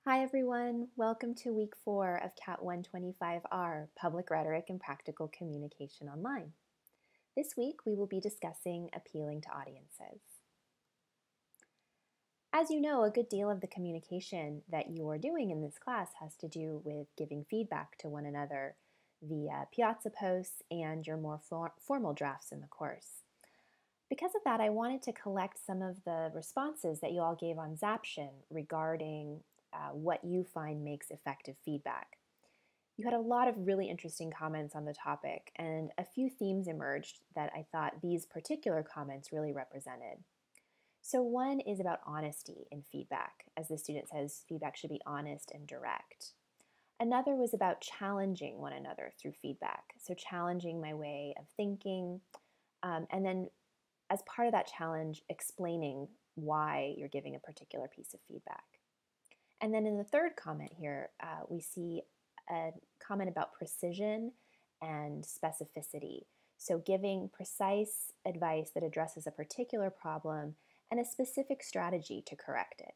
Hi everyone, welcome to week 4 of CAT125R, Public Rhetoric and Practical Communication Online. This week we will be discussing appealing to audiences. As you know, a good deal of the communication that you are doing in this class has to do with giving feedback to one another via piazza posts and your more formal drafts in the course. Because of that, I wanted to collect some of the responses that you all gave on Zaption regarding what you find makes effective feedback. You had a lot of really interesting comments on the topic, and a few themes emerged that I thought these particular comments really represented. So one is about honesty in feedback. As the student says, feedback should be honest and direct. Another was about challenging one another through feedback, so challenging my way of thinking, and then as part of that challenge, explaining why you're giving a particular piece of feedback. And then in the third comment here, we see a comment about precision and specificity. So giving precise advice that addresses a particular problem and a specific strategy to correct it.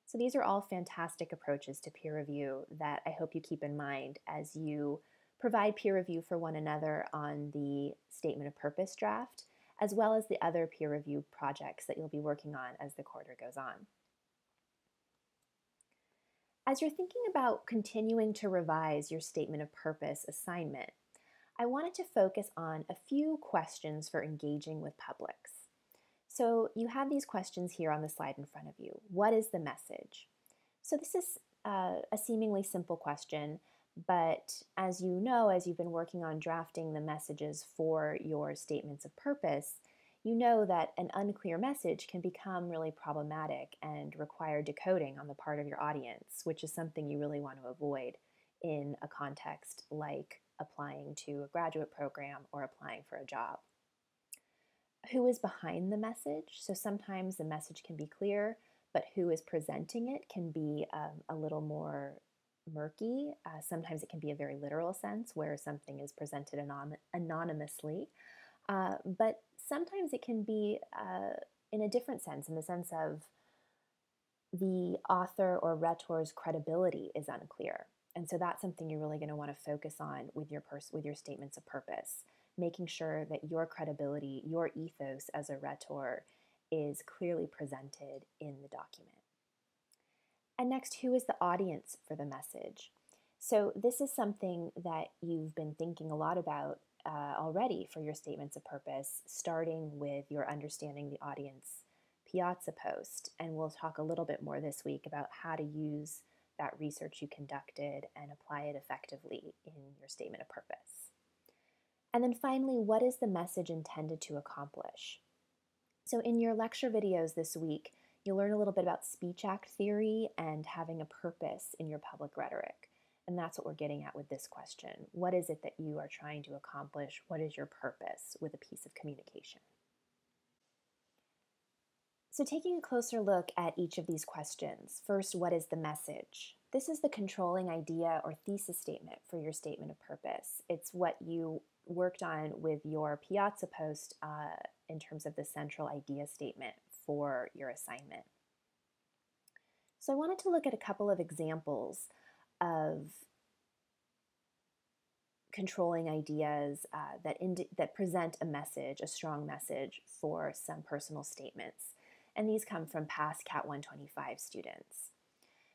So these are all fantastic approaches to peer review that I hope you keep in mind as you provide peer review for one another on the Statement of Purpose draft, as well as the other peer review projects that you'll be working on as the quarter goes on. As you're thinking about continuing to revise your Statement of Purpose assignment, I wanted to focus on a few questions for engaging with publics. So you have these questions here on the slide in front of you. What is the message? So this is a seemingly simple question, but as you know, as you've been working on drafting the messages for your statements of purpose, you know that an unclear message can become really problematic and require decoding on the part of your audience, which is something you really want to avoid in a context like applying to a graduate program or applying for a job. Who is behind the message? So sometimes the message can be clear, but who is presenting it can be a little more murky. Sometimes it can be a very literal sense where something is presented anonymously. But sometimes it can be in a different sense, in the sense of the author or rhetor's credibility is unclear. And so that's something you're really going to want to focus on with your statements of purpose, making sure that your credibility, your ethos as a rhetor is clearly presented in the document. And next, who is the audience for the message? So this is something that you've been thinking a lot about already for your statements of purpose, starting with your understanding the audience piazza post. And we'll talk a little bit more this week about how to use that research you conducted and apply it effectively in your statement of purpose. And then finally, what is the message intended to accomplish? So in your lecture videos this week, you'll learn a little bit about speech act theory and having a purpose in your public rhetoric. And that's what we're getting at with this question. What is it that you are trying to accomplish? What is your purpose with a piece of communication? So taking a closer look at each of these questions. First, what is the message? This is the controlling idea or thesis statement for your statement of purpose. It's what you worked on with your piazza post in terms of the central idea statement for your assignment. So I wanted to look at a couple of examples of controlling ideas that present a message, a strong message for some personal statements. And these come from past CAT125 students.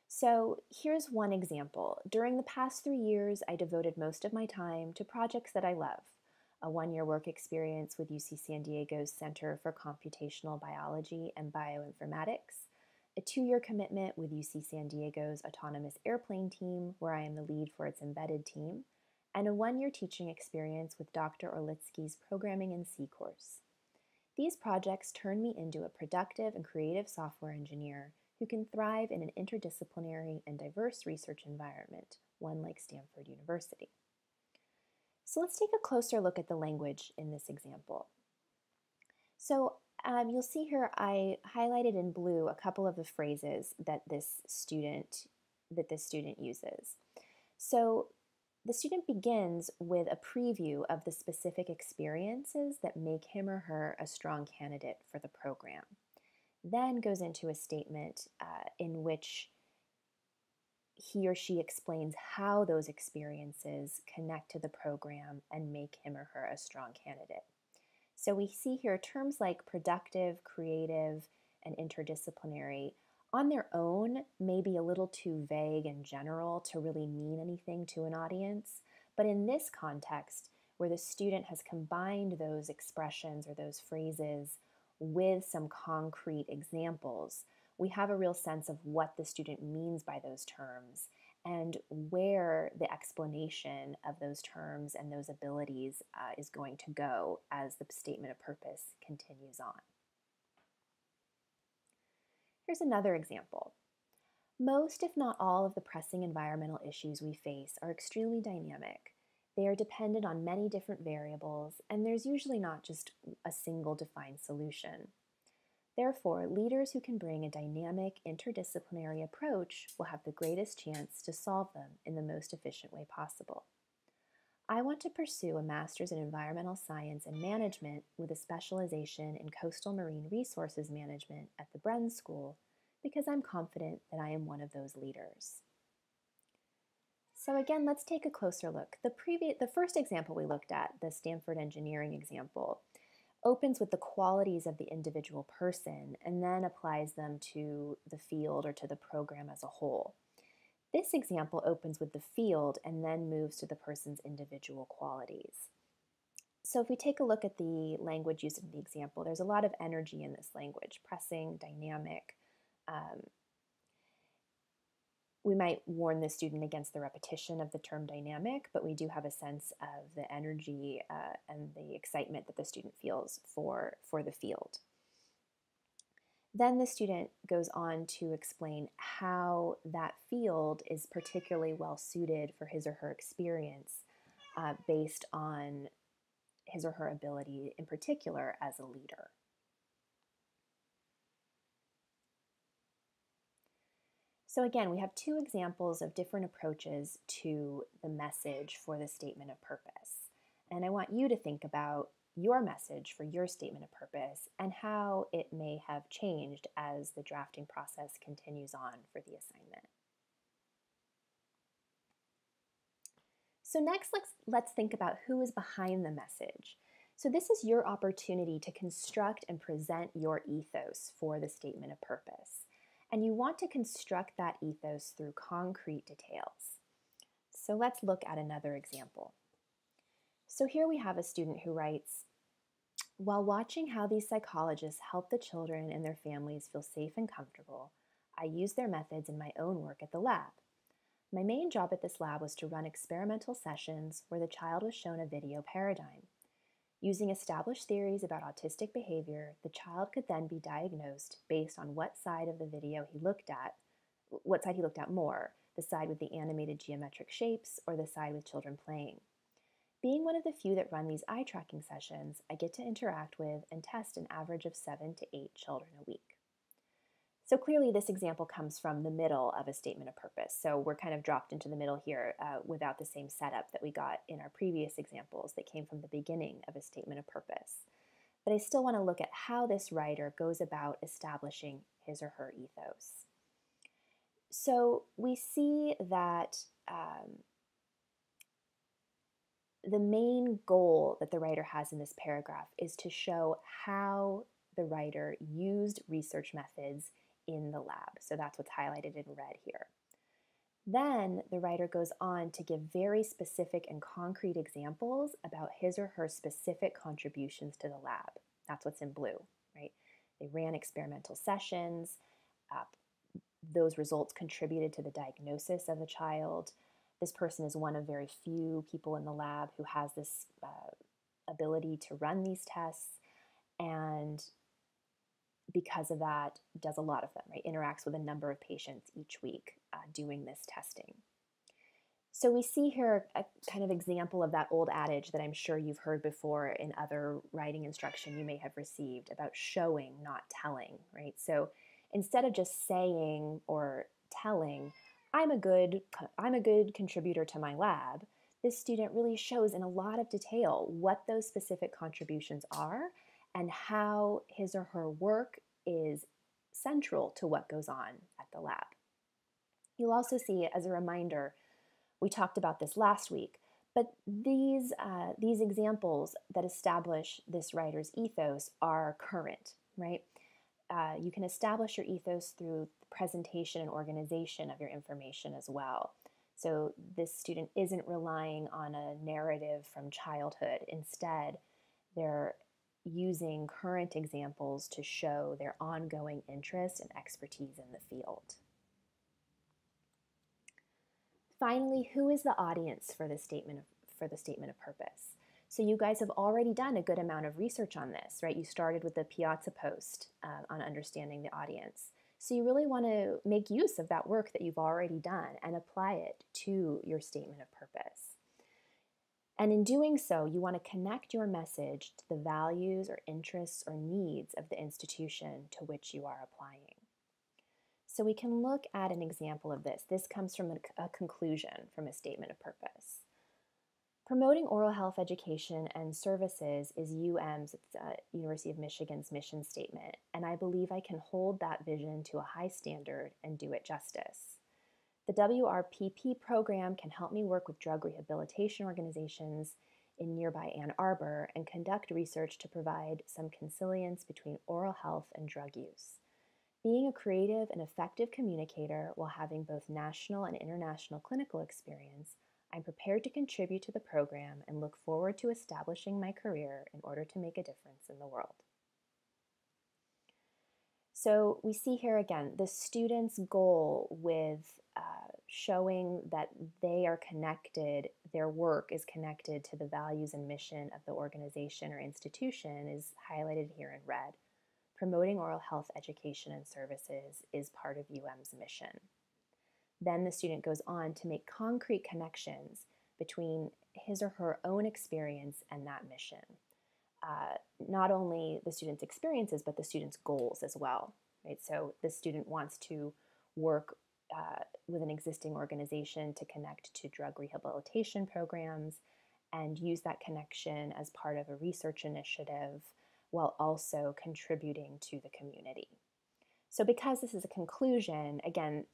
So here's one example. During the past 3 years, I devoted most of my time to projects that I love. A 1-year work experience with UC San Diego's Center for Computational Biology and Bioinformatics, a 2-year commitment with UC San Diego's Autonomous Airplane Team, where I am the lead for its embedded team, and a 1-year teaching experience with Dr. Orlitsky's Programming in C course. These projects turned me into a productive and creative software engineer who can thrive in an interdisciplinary and diverse research environment, one like Stanford University. So let's take a closer look at the language in this example. So you'll see here I highlighted in blue a couple of the phrases that this student uses. So the student begins with a preview of the specific experiences that make him or her a strong candidate for the program. Then goes into a statement in which he or she explains how those experiences connect to the program and make him or her a strong candidate. So we see here terms like productive, creative, and interdisciplinary on their own may be a little too vague and general to really mean anything to an audience. But in this context, where the student has combined those expressions or those phrases with some concrete examples, we have a real sense of what the student means by those terms and where the explanation of those terms and those abilities is going to go as the statement of purpose continues on. Here's another example. Most, if not all, of the pressing environmental issues we face are extremely dynamic. They are dependent on many different variables, and there's usually not just a single defined solution. Therefore, leaders who can bring a dynamic, interdisciplinary approach will have the greatest chance to solve them in the most efficient way possible. I want to pursue a master's in environmental science and management with a specialization in coastal marine resources management at the Bren School because I'm confident that I am one of those leaders. So again, let's take a closer look. The first example we looked at, the Stanford engineering example, opens with the qualities of the individual person and then applies them to the field or to the program as a whole. This example opens with the field and then moves to the person's individual qualities. So if we take a look at the language used in the example, there's a lot of energy in this language, pressing, dynamic. We might warn the student against the repetition of the term dynamic, but we do have a sense of the energy and the excitement that the student feels for the field. Then the student goes on to explain how that field is particularly well suited for his or her experience based on his or her ability in particular as a leader. So again, we have two examples of different approaches to the message for the statement of purpose. And I want you to think about your message for your statement of purpose and how it may have changed as the drafting process continues on for the assignment. So next, let's think about who is behind the message. So this is your opportunity to construct and present your ethos for the statement of purpose. And you want to construct that ethos through concrete details. So let's look at another example. So here we have a student who writes, while watching how these psychologists help the children and their families feel safe and comfortable, I use their methods in my own work at the lab. My main job at this lab was to run experimental sessions where the child was shown a video paradigm. Using established theories about autistic behavior, the child could then be diagnosed based on what side of the video he looked at, what side he looked at more, the side with the animated geometric shapes or the side with children playing. Being one of the few that run these eye tracking sessions, I get to interact with and test an average of 7 to 8 children a week. So clearly this example comes from the middle of a statement of purpose. So we're kind of dropped into the middle here without the same setup that we got in our previous examples that came from the beginning of a statement of purpose. But I still want to look at how this writer goes about establishing his or her ethos. So we see that the main goal that the writer has in this paragraph is to show how the writer used research methods in the lab. So that's what's highlighted in red here. Then the writer goes on to give very specific and concrete examples about his or her specific contributions to the lab. That's what's in blue, right? They ran experimental sessions. Those results contributed to the diagnosis of the child. This person is one of very few people in the lab who has this ability to run these tests, and because of that, does a lot of them, right? Interacts with a number of patients each week doing this testing. So we see here a kind of example of that old adage that I'm sure you've heard before in other writing instruction you may have received about showing, not telling, right? So instead of just saying or telling, I'm a good contributor to my lab, this student really shows in a lot of detail what those specific contributions are and how his or her work is central to what goes on at the lab. You'll also see, as a reminder, we talked about this last week, but these examples that establish this writer's ethos are current, right? You can establish your ethos through the presentation and organization of your information as well. So this student isn't relying on a narrative from childhood. Instead, they're using current examples to show their ongoing interest and expertise in the field. Finally, who is the audience for the statement of purpose? So you guys have already done a good amount of research on this, right? You started with the Piazza post on understanding the audience. So you really want to make use of that work that you've already done and apply it to your statement of purpose. And in doing so, you want to connect your message to the values or interests or needs of the institution to which you are applying. So we can look at an example of this. This comes from a conclusion from a statement of purpose. Promoting oral health education and services is UM's, University of Michigan's mission statement, and I believe I can hold that vision to a high standard and do it justice. The WRPP program can help me work with drug rehabilitation organizations in nearby Ann Arbor and conduct research to provide some consilience between oral health and drug use. Being a creative and effective communicator while having both national and international clinical experience, I'm prepared to contribute to the program and look forward to establishing my career in order to make a difference in the world. So we see here again the student's goal with showing that they are connected, their work is connected to the values and mission of the organization or institution is highlighted here in red. Promoting oral health education and services is part of UM's mission. Then the student goes on to make concrete connections between his or her own experience and that mission. Not only the student's experiences, but the student's goals as well. Right? So the student wants to work with an existing organization to connect to drug rehabilitation programs and use that connection as part of a research initiative while also contributing to the community. So because this is a conclusion, again,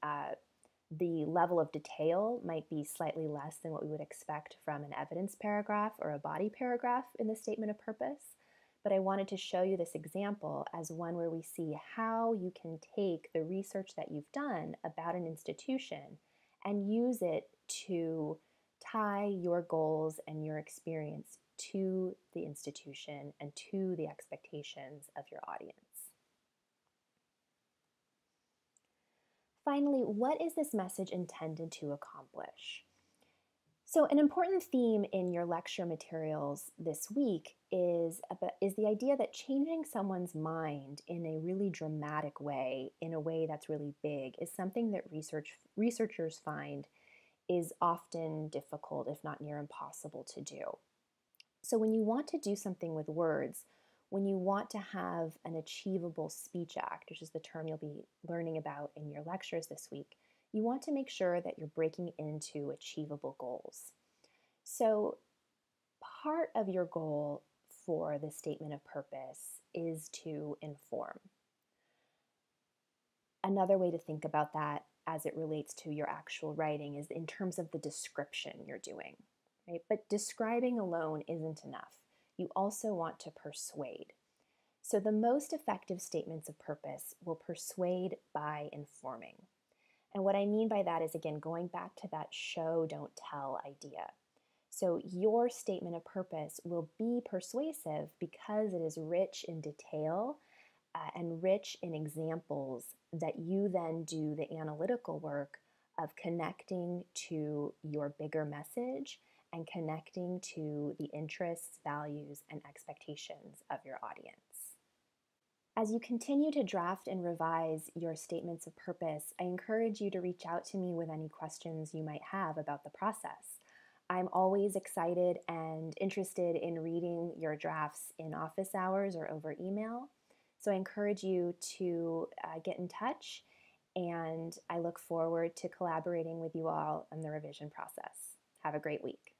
the level of detail might be slightly less than what we would expect from an evidence paragraph or a body paragraph in the statement of purpose, but I wanted to show you this example as one where we see how you can take the research that you've done about an institution and use it to tie your goals and your experience to the institution and to the expectations of your audience. Finally, what is this message intended to accomplish? So an important theme in your lecture materials this week is the idea that changing someone's mind in a really dramatic way, in a way that's really big, is something that researchers find is often difficult, if not near impossible to do. So when you want to do something with words, when you want to have an achievable speech act, which is the term you'll be learning about in your lectures this week, you want to make sure that you're breaking into achievable goals. So part of your goal for the statement of purpose is to inform. Another way to think about that as it relates to your actual writing is in terms of the description you're doing, right? But describing alone isn't enough. You also want to persuade. So the most effective statements of purpose will persuade by informing. And what I mean by that is, again, going back to that show, don't tell idea. So your statement of purpose will be persuasive because it is rich in detail and rich in examples that you then do the analytical work of connecting to your bigger message and connecting to the interests, values, and expectations of your audience. As you continue to draft and revise your statements of purpose, I encourage you to reach out to me with any questions you might have about the process. I'm always excited and interested in reading your drafts in office hours or over email. So I encourage you to get in touch, and I look forward to collaborating with you all on the revision process. Have a great week.